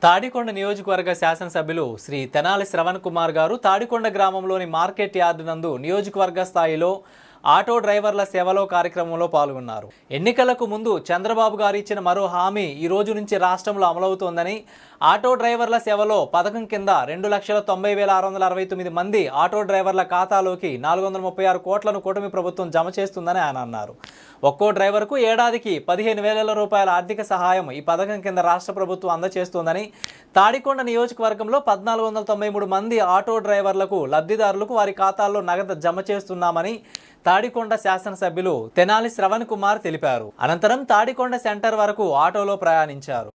తాడికొండ నియోజకవర్గ శాసనసభ్యులు శ్రీ తెనాలి శ్రవణ్ కుమార్ గారు తాడికొండ గ్రామంలోని మార్కెట్ యార్డు నందు నియోజకవర్గ స్థాయిలో ఆటో డ్రైవర్ల సేవలో కార్యక్రమంలో పాల్గొన్నారు. ఎన్నికలకు ముందు చంద్రబాబు గారు ఇచ్చిన మరో హామీ ఈ రోజు నుంచి రాష్ట్రంలో అమలవుతోందని, ఆటో డ్రైవర్ల సేవలో పథకం కింద 2,90,669 మంది ఆటో డ్రైవర్ల ఖాతాలోకి 436 కోట్లను కూటమి ప్రభుత్వం జమ చేస్తుందని ఆయన అన్నారు. ఒక్కో డ్రైవర్కు ఏడాదికి 15,000 రూపాయల ఆర్థిక సహాయం ఈ పథకం కింద రాష్ట్ర ప్రభుత్వం అందజేస్తోందని, తాడికొండ నియోజకవర్గంలో 1,493 మంది ఆటో డ్రైవర్లకు లబ్ధిదారులకు వారి ఖాతాల్లో నగదు జమ చేస్తున్నామని తాడికొండ శాసనసభ్యులు తెనాలి శ్రవణ్ కుమార్ తెలిపారు. అనంతరం తాడికొండ సెంటర్ వరకు ఆటోలో ప్రయాణించారు.